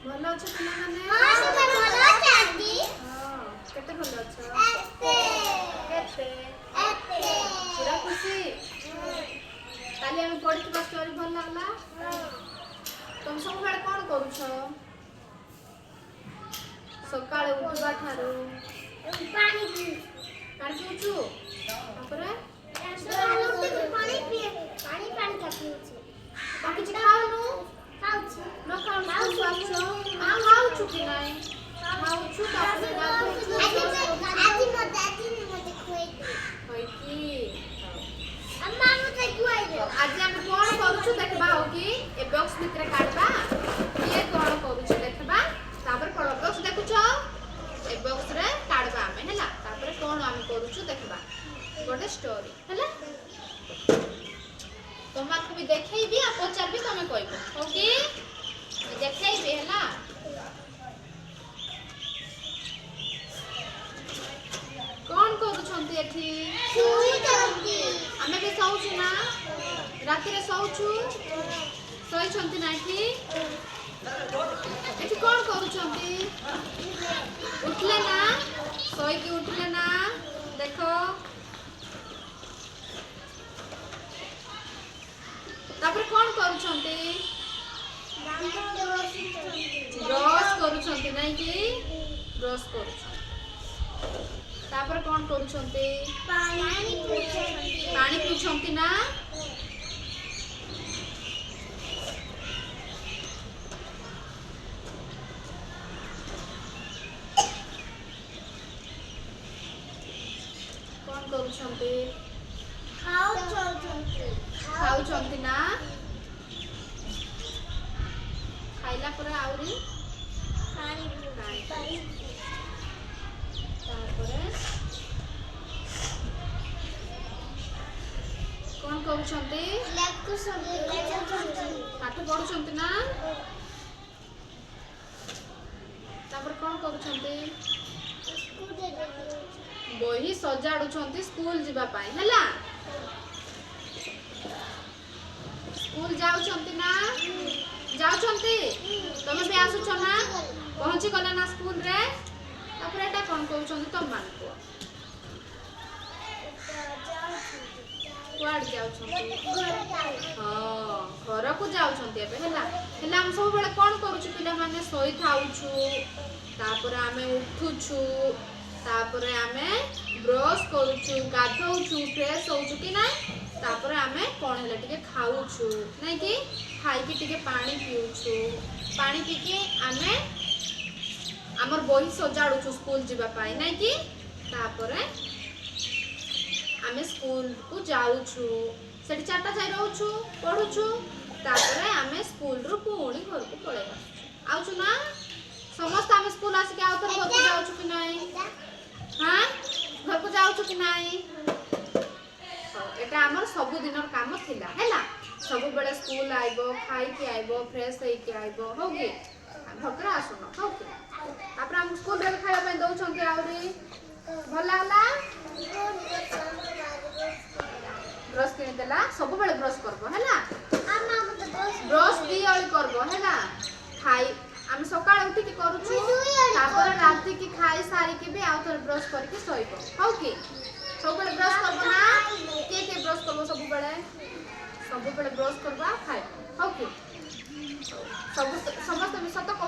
ଭଲ ଅଛ ପିଲାମାନେ? ହଁ super ଭଲ ଅଛନ୍ତି। ହଁ କେତେ ଭଲ ଅଛ? ଏତେ କେତେ? ଏତେ ପୁରା ଖୁସି? କାଲି ଆମେ ପଢିଥିବା ଷ୍ଟୋରି ଭଲ ଲାଗଲା? ତମେ ସବୁବେଳେ କଣ କରୁଛ? ସକାଳେ ଉଠିବା ଠାରୁ ପାଣି ପିଇ ପାଣି ପିଉଛୁ? ତାପରେ ପାଣି ପିଏ ପାଣି ପାଣି କା ପିଉଛି। ଆଉ କିଛି ଖାଉନୁ? ଖାଉଛି ନ ଖାଉଛୁ ସ୍କୁଲକୁ ଆସୁଛ? ଆଉ ଖାଉଛୁ କି ନାଇଁ? ଖାଉଛୁ ତାପରେ ଗାଧଉଛୁ ଆଜି ମତେ ଖୁଆଇଦେ। ହୋଇକି अम्मा मुझे खुआई दे। आज हम कौन करूछु देखबा हो कि ए बॉक्स भितर काढबा ये कौन करूछु देखबा तापर कोन बॉक्स देखुछो ए बॉक्स रे काढबा हमें हैला तापर कोन हम करूछु देखबा गोटे स्टोरी हैला तमाक भी देखैबी आ पचारबी तमे कहबो हो कि देखैबी हैला कौन करूछंती एठी शुईचंती आमे भी सोउछु ना राति रे सोउछु सोइछंती ना एठी एठी कौन करूछंती उठले ना सोई के उठले ना देखो तापर कौन करूछंती ब्रश करूछंती नहीं कि ब्रश करूछंती तापर कौन करूछंती पानी पिउछंती ना कौन करूछंती खाउछंती ना खाइला पर आउरी तापरे कौन करूछंती पाठ पढुछंती ना तापर कौन करूछंती बही सजाडुछंती स्कूल जिबा पाई हैला स्कूल जाउछंती ना जाउछंती तमे भी आसुछ ना पहुंची गला ना स्कूल रे तापर एटा कौन करूछंती तम मान को कुआड जाउछंती हां घर को जाउछंती एबे हैला हैला हम सब बेले कोन करूछु पिला माने सोई थाउछु तापर आमे उठुछु तापर आमे ब्रश करूछु गाधौछु फ्रेश होउछु कि ना तापर आमे कोन हैला टिके खाउछु नै कि खाई कि टिके पानी पिउछु पानी पी के आमे हमर बही सजाडुछु स्कूल जिबा पाई नै कि तापर आमे स्कूल को जाउछु सेठी चारटा जाई रहउछु पढुछु तापर आमे स्कूल रु पुणी घर को पळे आउछु ना समस्त आमे स्कूल आसी के आउतर घर को जाउछु कि नाही हां घर को जाउछु कि नाही एटा हमर सब दिनर काम थिला हैला सब बेले स्कूल आइबो खाई के आइबो फ्रेश होई के आइबो होगी भकरा आसुनो होगी तापर हम स्कूल रे खाया पे दउ छंती आउरी भला हला ब्रश किन देला सब बेले ब्रश करबो हैला ब्रश दी अली करबो हैला खाई हम सकाळे उठी के करूछु तापर राति की खाई सारी के भी आउतर ब्रश करके सोइबो हो कि सब बेले ब्रश करबो ना के ब्रश करबो सब बेले ब्रश करबा खाइ हो कि सब समस्त सत कहू